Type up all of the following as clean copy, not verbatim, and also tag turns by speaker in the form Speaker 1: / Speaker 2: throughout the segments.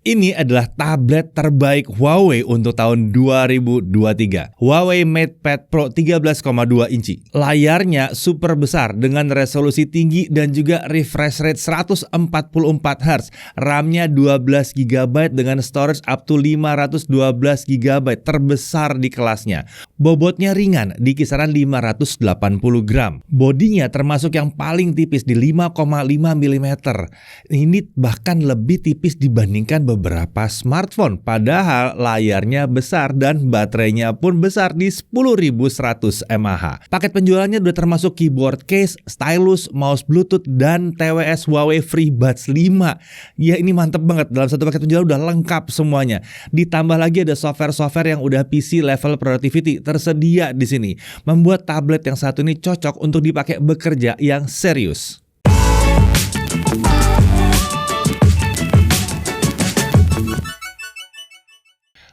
Speaker 1: Ini adalah tablet terbaik Huawei untuk tahun 2023. Huawei MatePad Pro 13,2 inci. Layarnya super besar dengan resolusi tinggi dan juga refresh rate 144 Hz. RAM-nya 12 GB dengan storage up to 512 GB, terbesar di kelasnya. Bobotnya ringan di kisaran 580 gram. Bodinya termasuk yang paling tipis di 5,5 mm. Ini bahkan lebih tipis dibandingkan beberapa smartphone, padahal layarnya besar dan baterainya pun besar di 10.100 mAh. Paket penjualannya udah termasuk keyboard case, stylus, mouse Bluetooth, dan TWS Huawei FreeBuds 5. Ya, ini mantep banget, dalam satu paket penjualan udah lengkap semuanya. Ditambah lagi ada software-software yang udah PC level productivity tersedia di sini, membuat tablet yang satu ini cocok untuk dipakai bekerja yang serius.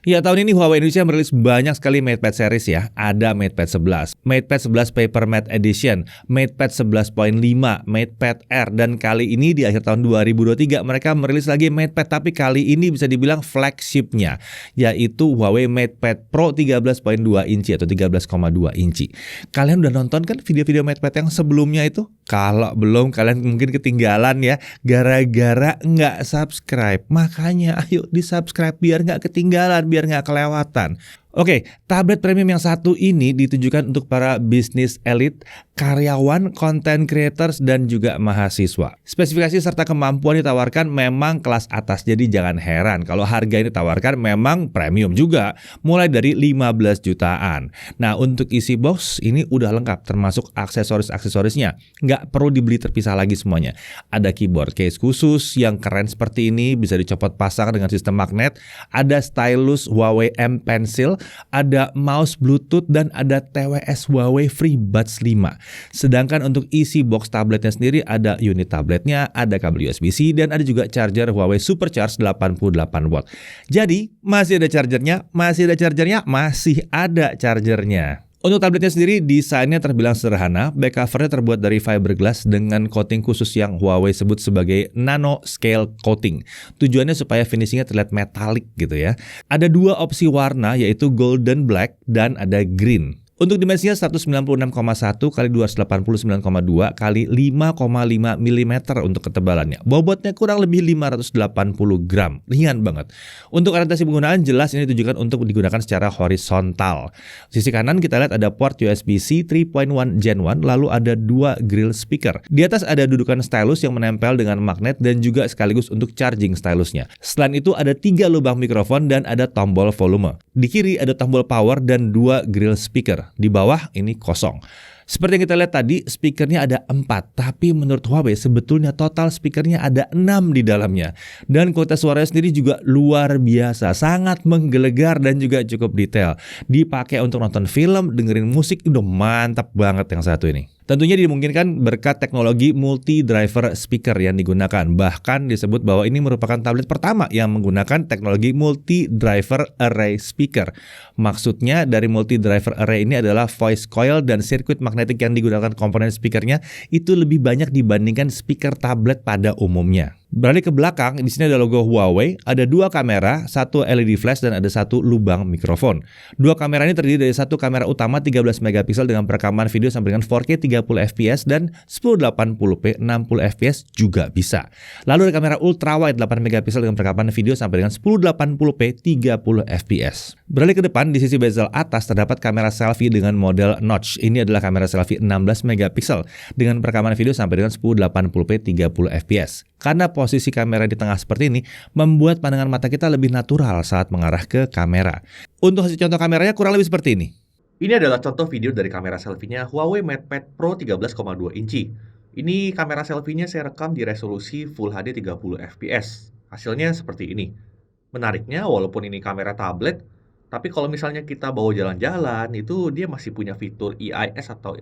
Speaker 1: Ya, tahun ini Huawei Indonesia merilis banyak sekali MatePad series ya. Ada MatePad 11, MatePad 11 Paper Matte Edition, MatePad 11.5, MatePad Air, dan kali ini di akhir tahun 2023 mereka merilis lagi MatePad, tapi kali ini bisa dibilang flagshipnya, yaitu Huawei MatePad Pro 13.2 inci atau 13,2 inci. Kalian udah nonton kan video-video MatePad yang sebelumnya itu? Kalau belum, kalian mungkin ketinggalan ya, gara-gara nggak subscribe. Makanya ayo di-subscribe biar nggak ketinggalan, biar nggak kelewatan. Oke, tablet premium yang satu ini ditujukan untuk para bisnis elit, karyawan, content creators, dan juga mahasiswa. Spesifikasi serta kemampuan ditawarkan memang kelas atas, jadi jangan heran kalau harga ini ditawarkan memang premium juga, mulai dari 15 jutaan. Nah, untuk isi box ini udah lengkap, termasuk aksesoris-aksesorisnya. Nggak perlu dibeli terpisah lagi semuanya. Ada keyboard case khusus yang keren seperti ini, bisa dicopot pasang dengan sistem magnet. Ada stylus Huawei M Pencil, ada mouse Bluetooth, dan ada TWS Huawei FreeBuds 5. Sedangkan untuk isi box tabletnya sendiri ada unit tabletnya, ada kabel USB-C, dan ada juga charger Huawei Supercharge 88 watt. Jadi masih ada chargernya, masih ada chargernya. Untuk tabletnya sendiri, desainnya terbilang sederhana. Back covernya terbuat dari fiberglass dengan coating khusus yang Huawei sebut sebagai nano scale coating. Tujuannya supaya finishingnya terlihat metalik gitu ya. Ada dua opsi warna, yaitu golden black dan ada green. Untuk dimensinya 196,1 kali 289,2 kali 5,5 mm untuk ketebalannya. Bobotnya kurang lebih 580 gram. Ringan banget. Untuk orientasi penggunaan jelas ini ditujukan untuk digunakan secara horizontal. Sisi kanan kita lihat ada port USB-C 3.1 Gen 1, lalu ada dua grill speaker. Di atas ada dudukan stylus yang menempel dengan magnet dan juga sekaligus untuk charging stylusnya. Selain itu ada 3 lubang mikrofon dan ada tombol volume. Di kiri ada tombol power dan 2 grill speaker. Di bawah ini kosong. Seperti yang kita lihat tadi, speakernya ada 4, tapi menurut Huawei sebetulnya total speakernya ada 6 di dalamnya. Dan kualitas suaranya sendiri juga luar biasa, sangat menggelegar dan juga cukup detail. Dipakai untuk nonton film, dengerin musik, udah mantap banget yang satu ini. Tentunya dimungkinkan berkat teknologi multi-driver speaker yang digunakan. Bahkan disebut bahwa ini merupakan tablet pertama yang menggunakan teknologi multi-driver array speaker. Maksudnya dari multi-driver array ini adalah voice coil dan sirkuit magnetik yang digunakan komponen speakernya itu lebih banyak dibandingkan speaker tablet pada umumnya. Beralih ke belakang, di sini ada logo Huawei, ada 2 kamera, 1 LED flash, dan ada 1 lubang mikrofon. 2 kamera ini terdiri dari 1 kamera utama 13 megapiksel dengan perekaman video sampai dengan 4K 30 fps dan 1080p 60 fps juga bisa. Lalu ada kamera ultrawide 8 megapiksel dengan perekaman video sampai dengan 1080p 30 fps. Beralih ke depan, di sisi bezel atas terdapat kamera selfie dengan model notch. Ini adalah kamera selfie 16 megapiksel dengan perekaman video sampai dengan 1080p 30 fps. Karena posisi kamera di tengah seperti ini membuat pandangan mata kita lebih natural saat mengarah ke kamera. Untuk hasil contoh kameranya kurang lebih seperti ini.
Speaker 2: Ini adalah contoh video dari kamera selfie-nya Huawei MatePad Pro 13,2 inci. Ini kamera selfie-nya saya rekam di resolusi Full HD 30 fps. Hasilnya seperti ini. Menariknya, walaupun ini kamera tablet, tapi kalau misalnya kita bawa jalan-jalan, itu dia masih punya fitur EIS atau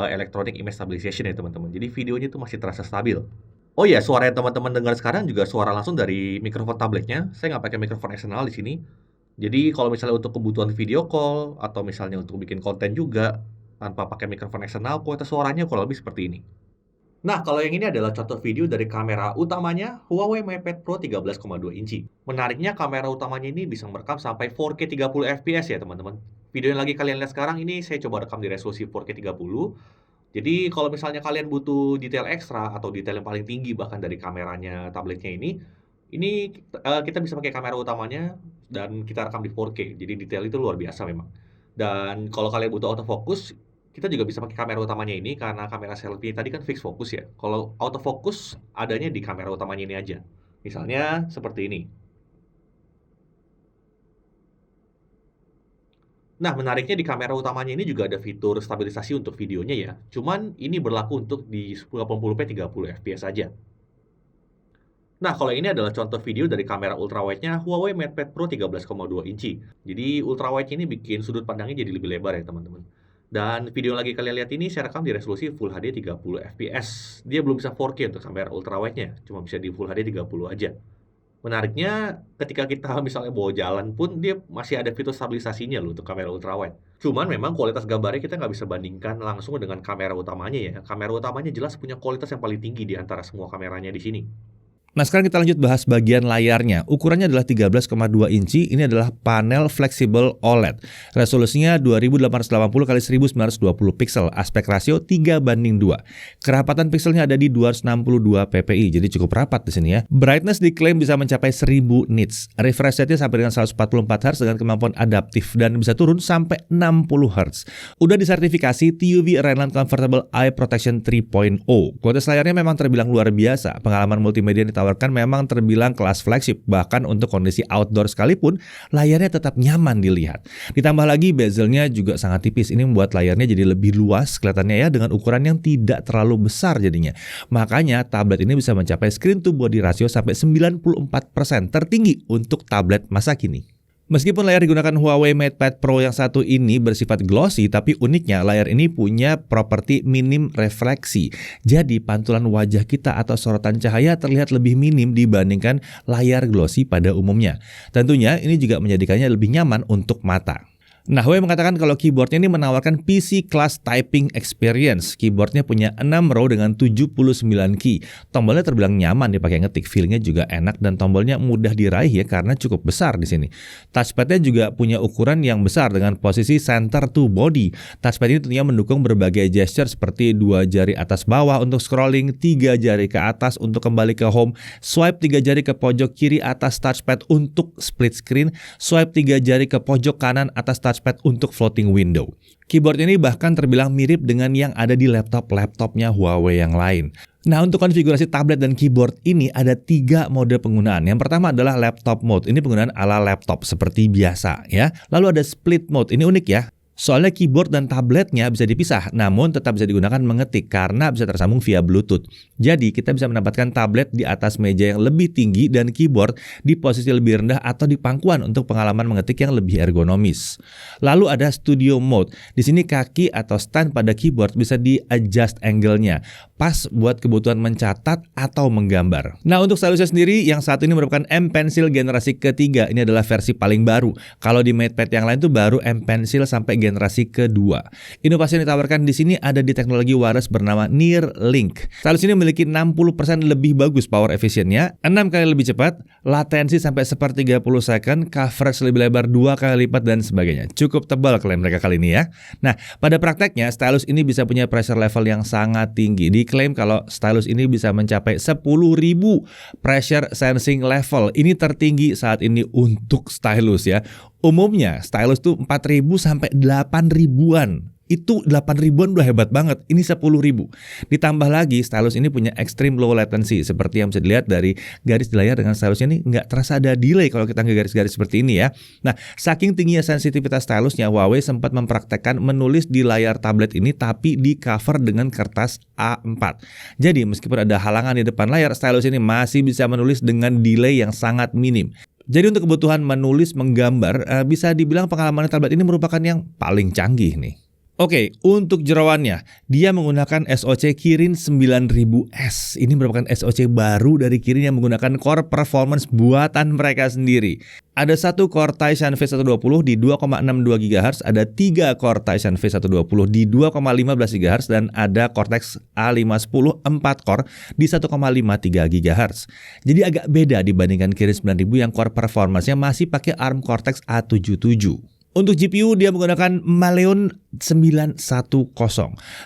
Speaker 2: Electronic Image Stabilization ya teman-teman. Jadi videonya itu masih terasa stabil. Oh ya, suara yang teman-teman dengar sekarang juga suara langsung dari mikrofon tabletnya. Saya nggak pakai mikrofon eksternal di sini. Jadi kalau misalnya untuk kebutuhan video call atau misalnya untuk bikin konten juga tanpa pakai mikrofon eksternal, kualitas suaranya kurang lebih seperti ini. Nah, kalau yang ini adalah contoh video dari kamera utamanya Huawei MatePad Pro 13,2 inci. Menariknya kamera utamanya ini bisa merekam sampai 4K 30 fps ya teman-teman. Video yang lagi kalian lihat sekarang ini saya coba rekam di resolusi 4K 30. Jadi kalau misalnya kalian butuh detail ekstra atau detail yang paling tinggi bahkan dari kameranya tabletnya ini kita bisa pakai kamera utamanya dan kita rekam di 4K. Jadi detail itu luar biasa memang. Dan kalau kalian butuh autofocus, kita juga bisa pakai kamera utamanya ini karena kamera selfie tadi kan fix fokus ya. Kalau autofocus adanya di kamera utamanya ini aja. Misalnya seperti ini. Nah, menariknya di kamera utamanya ini juga ada fitur stabilisasi untuk videonya ya. Cuman ini berlaku untuk di 1080p 30 fps saja. Nah, kalau ini adalah contoh video dari kamera ultrawide-nya Huawei MatePad Pro 13,2 inci. Jadi ultrawide ini bikin sudut pandangnya jadi lebih lebar ya teman-teman. Dan video yang lagi kalian lihat ini saya rekam di resolusi Full HD 30 fps. Dia belum bisa 4K untuk kamera ultrawide-nya, cuma bisa di Full HD 30 aja. Menariknya ketika kita misalnya bawa jalan pun dia masih ada fitur stabilisasinya loh untuk kamera ultrawide. Cuman memang kualitas gambarnya kita nggak bisa bandingkan langsung dengan kamera utamanya ya. Kamera utamanya jelas punya kualitas yang paling tinggi di antara semua kameranya di sini.
Speaker 1: Nah, sekarang kita lanjut bahas bagian layarnya. Ukurannya adalah 13,2 inci. Ini adalah panel fleksibel OLED. Resolusinya 2880x1920 pixel. Aspek rasio 3:2. Kerapatan pixelnya ada di 262 ppi. Jadi cukup rapat di sini ya. Brightness diklaim bisa mencapai 1000 nits. Refresh rate-nya sampai dengan 144 Hz dengan kemampuan adaptif dan bisa turun sampai 60 Hz. Udah disertifikasi TUV Retinal Comfortable Eye Protection 3.0. Kualitas layarnya memang terbilang luar biasa. Pengalaman multimedia yang ditawarkan memang terbilang kelas flagship, bahkan untuk kondisi outdoor sekalipun layarnya tetap nyaman dilihat. Ditambah lagi bezelnya juga sangat tipis. Ini membuat layarnya jadi lebih luas kelihatannya ya, dengan ukuran yang tidak terlalu besar jadinya. Makanya tablet ini bisa mencapai screen to body ratio sampai 94%, tertinggi untuk tablet masa kini. Meskipun layar digunakan Huawei MatePad Pro yang satu ini bersifat glossy, tapi uniknya layar ini punya properti minim refleksi. Jadi pantulan wajah kita atau sorotan cahaya terlihat lebih minim dibandingkan layar glossy pada umumnya. Tentunya ini juga menjadikannya lebih nyaman untuk mata. Nah, Huawei mengatakan kalau keyboardnya ini menawarkan PC class typing experience. Keyboardnya punya 6 row dengan 79 key. Tombolnya terbilang nyaman dipakai ngetik, feelnya juga enak dan tombolnya mudah diraih ya karena cukup besar di sini. Touchpadnya juga punya ukuran yang besar dengan posisi center to body. Touchpad ini tentunya mendukung berbagai gesture seperti 2 jari atas bawah untuk scrolling, 3 jari ke atas untuk kembali ke home, swipe 3 jari ke pojok kiri atas touchpad untuk split screen, swipe 3 jari ke pojok kanan atas touchpad untuk floating window. Keyboard ini bahkan terbilang mirip dengan yang ada di laptopnya Huawei yang lain. Nah, untuk konfigurasi tablet dan keyboard ini ada 3 mode penggunaan. Yang pertama adalah laptop mode. Ini penggunaan ala laptop seperti biasa ya. Lalu ada split mode. Ini unik ya. Soalnya keyboard dan tabletnya bisa dipisah, namun tetap bisa digunakan mengetik karena bisa tersambung via Bluetooth. Jadi kita bisa menempatkan tablet di atas meja yang lebih tinggi dan keyboard di posisi lebih rendah atau di pangkuan untuk pengalaman mengetik yang lebih ergonomis. Lalu ada studio mode. Di sini kaki atau stand pada keyboard bisa di-adjust angle-nya, pas buat kebutuhan mencatat atau menggambar. Nah, untuk stylusnya sendiri yang saat ini merupakan M Pencil generasi ketiga. Ini adalah versi paling baru. Kalau di MatePad yang lain tuh baru M Pencil sampai generasi kedua. Inovasi yang ditawarkan di sini ada di teknologi wireless bernama Neuralink. Stylus ini memiliki 60% lebih bagus power efisiennya, 6 kali lebih cepat, latensi sampai 1/30 second, coverage lebih lebar 2 kali lipat dan sebagainya. Cukup tebal klaim mereka kali ini ya. Nah, pada prakteknya stylus ini bisa punya pressure level yang sangat tinggi. Diklaim kalau stylus ini bisa mencapai 10.000 pressure sensing level. Ini tertinggi saat ini untuk stylus ya. Umumnya stylus tuh 4.000 sampai 8.000-an. Itu 8.000-an udah hebat banget. Ini 10.000. Ditambah lagi stylus ini punya extreme low latency seperti yang bisa dilihat dari garis di layar. Dengan stylus ini nggak terasa ada delay kalau kita nggak garis-garis seperti ini ya. Nah, saking tingginya sensitivitas stylusnya, Huawei sempat mempraktekkan menulis di layar tablet ini tapi di cover dengan kertas A4. Jadi meskipun ada halangan di depan layar, stylus ini masih bisa menulis dengan delay yang sangat minim. Jadi untuk kebutuhan menulis, menggambar, bisa dibilang pengalaman tablet ini merupakan yang paling canggih nih. Oke, untuk jeroannya, dia menggunakan SoC Kirin 9000S. Ini merupakan SoC baru dari Kirin yang menggunakan core performance buatan mereka sendiri. Ada satu core Tizen V120 di 2,62 GHz, ada 3 core Tizen V120 di 2,15 GHz, dan ada Cortex A510 4 core di 1,53 GHz. Jadi agak beda dibandingkan Kirin 9000 yang core performance-nya masih pakai ARM Cortex A77. Untuk GPU dia menggunakan Maleon 910.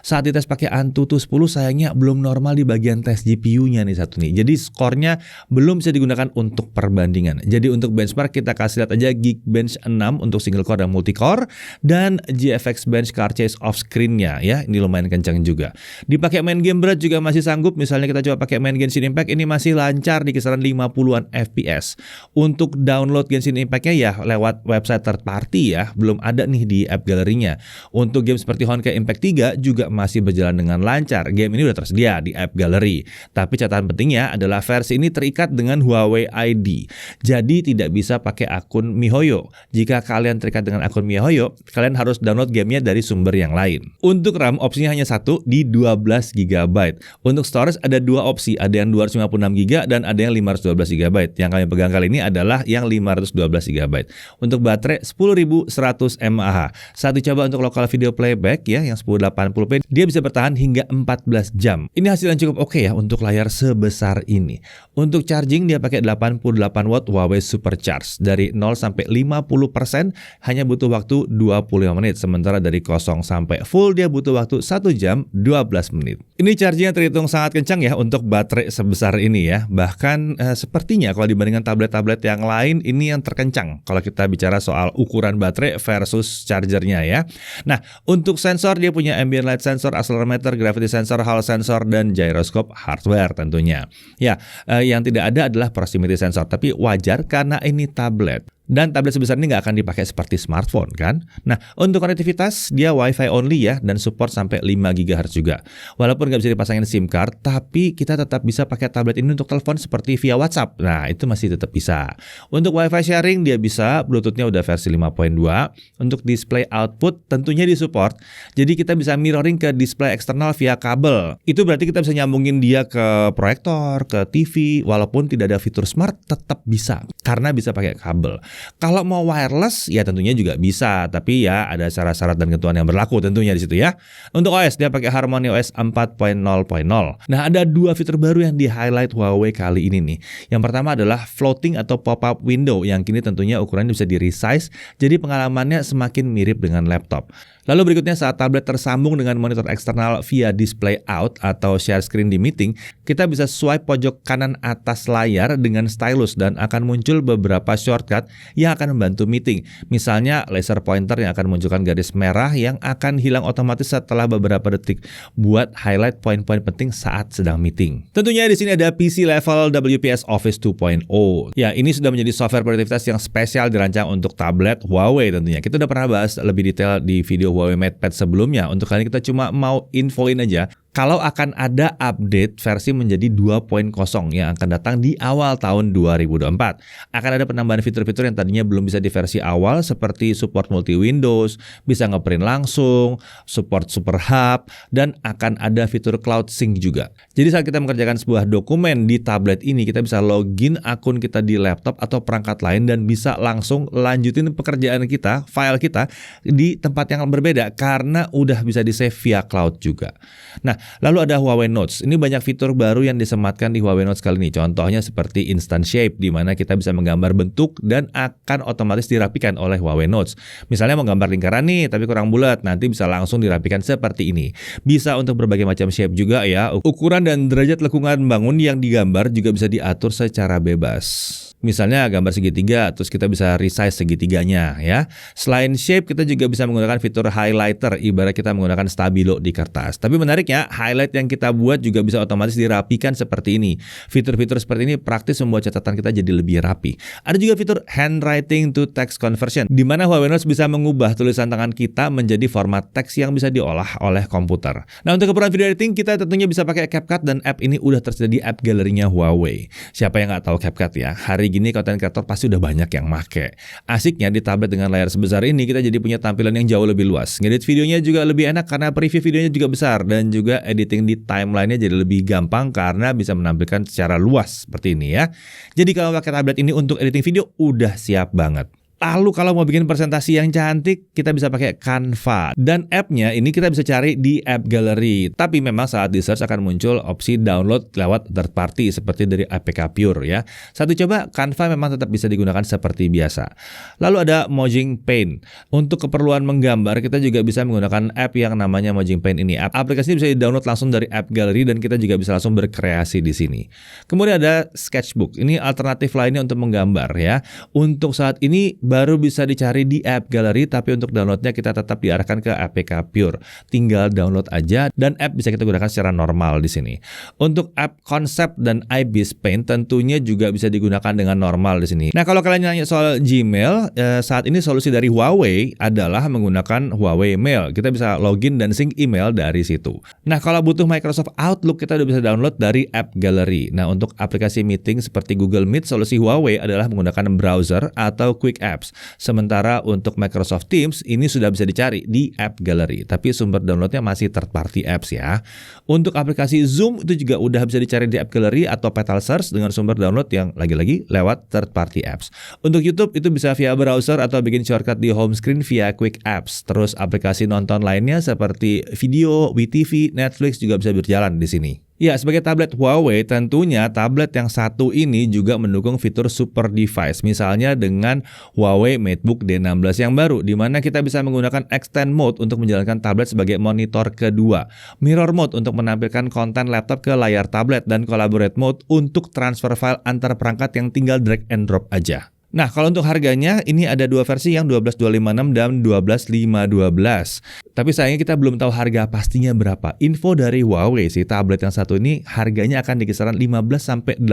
Speaker 1: Saat dites pakai Antutu 10 sayangnya belum normal di bagian tes GPU-nya nih satu nih. Jadi skornya belum bisa digunakan untuk perbandingan. Jadi untuk benchmark kita kasih lihat aja Geekbench 6 untuk single core dan multi core, dan GFX Bench Car Chase off screen-nya ya. Ini lumayan kencang juga. Dipakai main game berat juga masih sanggup. Misalnya kita coba pakai main Genshin Impact, ini masih lancar di kisaran 50-an FPS. Untuk download Genshin Impact-nya ya lewat website third party ya. Belum ada nih di app gallery-nya. Untuk game seperti Honkai Impact 3 juga masih berjalan dengan lancar. Game ini udah tersedia di app gallery. Tapi catatan pentingnya adalah versi ini terikat dengan Huawei ID. Jadi tidak bisa pakai akun MiHoYo. Jika kalian terikat dengan akun MiHoYo, kalian harus download gamenya dari sumber yang lain. Untuk RAM opsinya hanya satu di 12 GB. Untuk storage ada dua opsi, ada yang 256 GB dan ada yang 512 GB. Yang kami pegang kali ini adalah yang 512 GB. Untuk baterai 10.100 mAh. Saat dicoba untuk lokal video playback ya yang 1080p, dia bisa bertahan hingga 14 jam. Ini hasil yang cukup oke ya untuk layar sebesar ini. Untuk charging dia pakai 88 watt Huawei Supercharge. Dari 0 sampai 50% hanya butuh waktu 25 menit, sementara dari kosong sampai full dia butuh waktu 1 jam 12 menit. Ini chargingnya terhitung sangat kencang ya untuk baterai sebesar ini ya. Bahkan sepertinya kalau dibandingkan tablet-tablet yang lain, ini yang terkencang kalau kita bicara soal ukuran baterai versus chargernya ya. Nah, untuk sensor dia punya ambient light sensor, accelerometer, gravity sensor, hall sensor, dan gyroscope hardware tentunya. Ya, yang tidak ada adalah proximity sensor, tapi wajar karena ini tablet. Dan tablet sebesar ini nggak akan dipakai seperti smartphone kan. Nah, untuk konektivitas dia Wi-Fi only ya, dan support sampai 5 GHz juga. Walaupun nggak bisa dipasangin SIM card, tapi kita tetap bisa pakai tablet ini untuk telepon seperti via WhatsApp. Nah, itu masih tetap bisa. Untuk Wi-Fi sharing dia bisa, Bluetooth-nya udah versi 5.2. Untuk display output tentunya disupport. Jadi kita bisa mirroring ke display eksternal via kabel. Itu berarti kita bisa nyambungin dia ke proyektor, ke TV, walaupun tidak ada fitur smart tetap bisa karena bisa pakai kabel. Kalau mau wireless ya tentunya juga bisa, tapi ya ada syarat-syarat dan ketentuan yang berlaku tentunya di situ ya. Untuk OS dia pakai Harmony OS 4.0.0. Nah, ada dua fitur baru yang di-highlight Huawei kali ini nih. Yang pertama adalah floating atau pop-up window yang kini tentunya ukurannya bisa di-resize, jadi pengalamannya semakin mirip dengan laptop. Lalu berikutnya saat tablet tersambung dengan monitor eksternal via display out atau share screen di meeting, kita bisa swipe pojok kanan atas layar dengan stylus dan akan muncul beberapa shortcut yang akan membantu meeting. Misalnya laser pointer yang akan munculkan garis merah yang akan hilang otomatis setelah beberapa detik buat highlight poin-poin penting saat sedang meeting. Tentunya di sini ada PC level WPS Office 2.0. Ya, ini sudah menjadi software produktivitas yang spesial dirancang untuk tablet Huawei tentunya. Kita udah pernah bahas lebih detail di video Huawei MatePad sebelumnya. Untuk kali ini kita cuma mau infoin aja kalau akan ada update versi menjadi 2.0 yang akan datang di awal tahun 2024. Akan ada penambahan fitur-fitur yang tadinya belum bisa di versi awal seperti support multi Windows, bisa ngeprint langsung, support super hub, dan akan ada fitur cloud sync juga. Jadi saat kita mengerjakan sebuah dokumen di tablet ini, kita bisa login akun kita di laptop atau perangkat lain dan bisa langsung lanjutin pekerjaan kita, file kita di tempat yang berbeda karena udah bisa di-save via cloud juga. Nah, lalu ada Huawei Notes. Ini banyak fitur baru yang disematkan di Huawei Notes kali ini. Contohnya seperti Instant Shape, di mana kita bisa menggambar bentuk dan akan otomatis dirapikan oleh Huawei Notes. Misalnya mau gambar lingkaran nih, tapi kurang bulat, nanti bisa langsung dirapikan seperti ini. Bisa untuk berbagai macam shape juga ya. Ukuran dan derajat lekukan bangun yang digambar juga bisa diatur secara bebas. Misalnya gambar segitiga, terus kita bisa resize segitiganya ya. Selain shape, kita juga bisa menggunakan fitur highlighter, ibarat kita menggunakan stabilo di kertas. Tapi menariknya highlight yang kita buat juga bisa otomatis dirapikan seperti ini. Fitur-fitur seperti ini praktis membuat catatan kita jadi lebih rapi. Ada juga fitur handwriting to text conversion, di mana Huawei Notes bisa mengubah tulisan tangan kita menjadi format teks yang bisa diolah oleh komputer. Nah, untuk keperluan video editing kita tentunya bisa pakai CapCut, dan app ini udah tersedia di app galerinya Huawei. Siapa yang nggak tahu CapCut ya? Hari gini konten kreator pasti udah banyak yang make. Asiknya di tablet dengan layar sebesar ini kita jadi punya tampilan yang jauh lebih luas. Ngedit videonya juga lebih enak karena preview videonya juga besar, dan juga editing di timeline-nya jadi lebih gampang karena bisa menampilkan secara luas seperti ini ya. Jadi kalau pakai tablet ini untuk editing video udah siap banget. Lalu kalau mau bikin presentasi yang cantik, kita bisa pakai Canva. Dan app-nya ini kita bisa cari di App Gallery. Tapi memang saat di search akan muncul opsi download lewat third party seperti dari APK Pure ya. Saat dicoba, Canva memang tetap bisa digunakan seperti biasa. Lalu ada Mojang Paint. Untuk keperluan menggambar, kita juga bisa menggunakan app yang namanya Mojang Paint ini. Aplikasi ini bisa di-download langsung dari App Gallery dan kita juga bisa langsung berkreasi di sini. Kemudian ada Sketchbook. Ini alternatif lainnya untuk menggambar ya. Untuk saat ini baru bisa dicari di App Gallery, tapi untuk downloadnya kita tetap diarahkan ke APK Pure. Tinggal download aja dan app bisa kita gunakan secara normal di sini. Untuk app Concept dan iBiz Paint tentunya juga bisa digunakan dengan normal di sini. Nah, kalau kalian nanya soal Gmail, saat ini solusi dari Huawei adalah menggunakan Huawei Mail. Kita bisa login dan sync email dari situ. Nah, kalau butuh Microsoft Outlook kita udah bisa download dari App Gallery. Nah, untuk aplikasi meeting seperti Google Meet, solusi Huawei adalah menggunakan browser atau Quick Apps. Sementara untuk Microsoft Teams ini sudah bisa dicari di App Gallery, tapi sumber downloadnya masih third party apps ya. Untuk aplikasi Zoom itu juga udah bisa dicari di App Gallery atau Petal Search dengan sumber download yang lagi-lagi lewat third party apps. Untuk YouTube itu bisa via browser atau bikin shortcut di home screen via Quick Apps. Terus aplikasi nonton lainnya seperti Video, WeTV, Netflix juga bisa berjalan di sini. Ya, sebagai tablet Huawei, tentunya tablet yang satu ini juga mendukung fitur super device. Misalnya dengan Huawei MateBook D16 yang baru, di mana kita bisa menggunakan Extend Mode untuk menjalankan tablet sebagai monitor kedua, Mirror Mode untuk menampilkan konten laptop ke layar tablet, dan Collaborate Mode untuk transfer file antar perangkat yang tinggal drag and drop aja. Nah, kalau untuk harganya, ini ada dua versi yang 12256 dan 12512. Tapi sayangnya kita belum tahu harga pastinya berapa. Info dari Huawei sih, tablet yang satu ini harganya akan di kisaran 15-18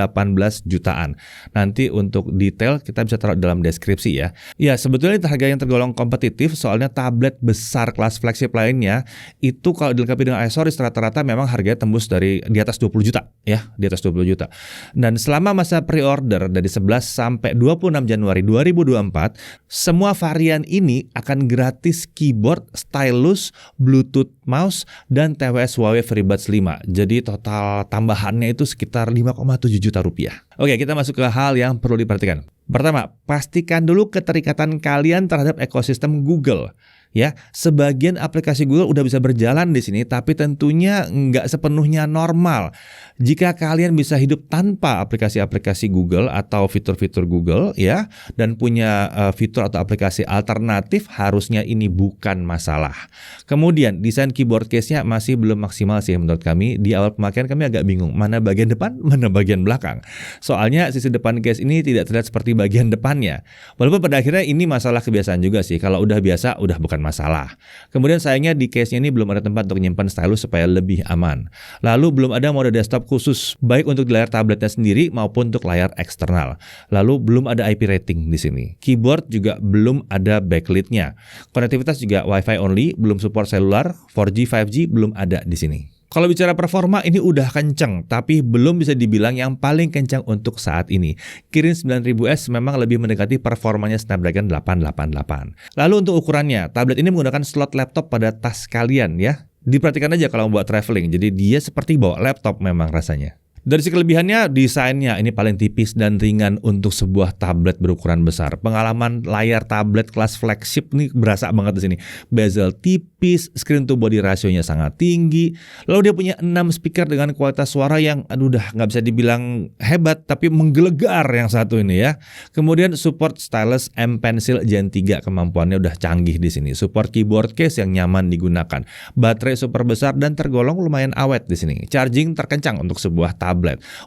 Speaker 1: jutaan. Nanti untuk detail kita bisa taruh dalam deskripsi ya. Ya, sebetulnya itu harga yang tergolong kompetitif, soalnya tablet besar kelas flagship lainnya, itu kalau dilengkapi dengan aksesoris rata-rata memang harganya tembus dari di atas 20 juta ya, di atas 20 juta. Dan selama masa pre-order dari 11 sampai 26 Januari 2024, semua varian ini akan gratis keyboard, stylus, Bluetooth mouse, dan TWS Huawei FreeBuds 5. Jadi total tambahannya itu sekitar 5,7 juta rupiah. Oke, kita masuk ke hal yang perlu diperhatikan. Pertama, pastikan dulu keterikatan kalian terhadap ekosistem Google. Ya, sebagian aplikasi Google udah bisa berjalan di sini, tapi tentunya nggak sepenuhnya normal. Jika kalian bisa hidup tanpa aplikasi-aplikasi Google atau fitur-fitur Google ya, dan punya fitur atau aplikasi alternatif, harusnya ini bukan masalah. Kemudian desain keyboard case-nya masih belum maksimal sih menurut kami. Di awal pemakaian kami agak bingung mana bagian depan, mana bagian belakang. Soalnya sisi depan case ini tidak terlihat seperti bagian depannya. Walaupun pada akhirnya ini masalah kebiasaan juga sih. Kalau udah biasa, udah bukan masalah. Kemudian sayangnya di case-nya ini belum ada tempat untuk menyimpan stylus supaya lebih aman. Lalu belum ada mode desktop khusus, baik untuk di layar tabletnya sendiri maupun untuk layar eksternal. Lalu belum ada IP rating di sini. Keyboard juga belum ada backlit-nya. Konektivitas juga Wi-Fi only, belum support selular, 4G, 5G belum ada di sini. Kalau bicara performa ini udah kenceng, tapi belum bisa dibilang yang paling kencang untuk saat ini. Kirin 9000S memang lebih mendekati performanya Snapdragon 888. Lalu untuk ukurannya, tablet ini menggunakan slot laptop pada tas kalian ya. Diperhatikan aja kalau buat traveling, jadi dia seperti bawa laptop memang rasanya. Dari sisi kelebihannya, desainnya ini paling tipis dan ringan untuk sebuah tablet berukuran besar. Pengalaman layar tablet kelas flagship nih berasa banget di sini. Bezel tipis, screen to body rasionya sangat tinggi. Lalu dia punya 6 speaker dengan kualitas suara yang udah nggak bisa dibilang hebat, tapi menggelegar yang satu ini ya. Kemudian support stylus M Pencil Gen 3, kemampuannya udah canggih di sini. Support keyboard case yang nyaman digunakan. Baterai super besar dan tergolong lumayan awet di sini. Charging terkencang untuk sebuah tablet.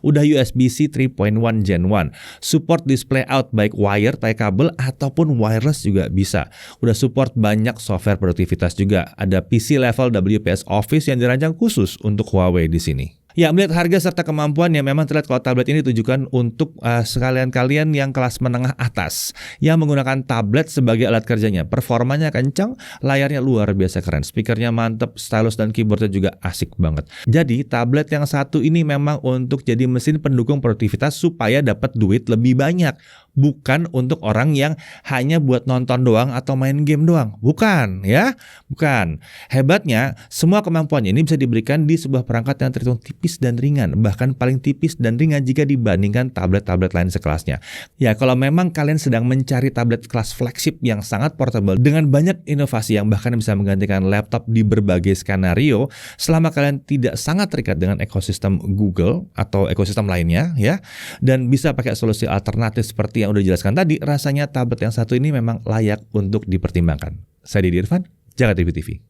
Speaker 1: Udah USB-C 3.1 Gen 1. Support display out baik wire, tai kabel ataupun wireless juga bisa. Udah support banyak software produktivitas juga. juga ada PC level WPS Office yang dirancang khusus untuk Huawei di sini. Ya, melihat harga serta kemampuan yang memang terlihat kalau tablet ini ditujukan untuk sekalian-kalian yang kelas menengah atas yang menggunakan tablet sebagai alat kerjanya. Performanya kencang, layarnya luar biasa keren, speakernya mantep, stylus dan keyboardnya juga asik banget. Jadi tablet yang satu ini memang untuk jadi mesin pendukung produktivitas supaya dapat duit lebih banyak. Bukan untuk orang yang hanya buat nonton doang atau main game doang. Bukan ya, bukan. Hebatnya, semua kemampuannya ini bisa diberikan di sebuah perangkat yang terhitung tipis dan ringan. Bahkan paling tipis dan ringan jika dibandingkan tablet-tablet lain sekelasnya. Ya, kalau memang kalian sedang mencari tablet kelas flagship yang sangat portable dengan banyak inovasi yang bahkan bisa menggantikan laptop di berbagai skenario, selama kalian tidak sangat terikat dengan ekosistem Google atau ekosistem lainnya ya, dan bisa pakai solusi alternatif seperti yang udah dijelaskan tadi, rasanya tablet yang satu ini memang layak untuk dipertimbangkan. Saya Didi Irfan, Jaga TV TV.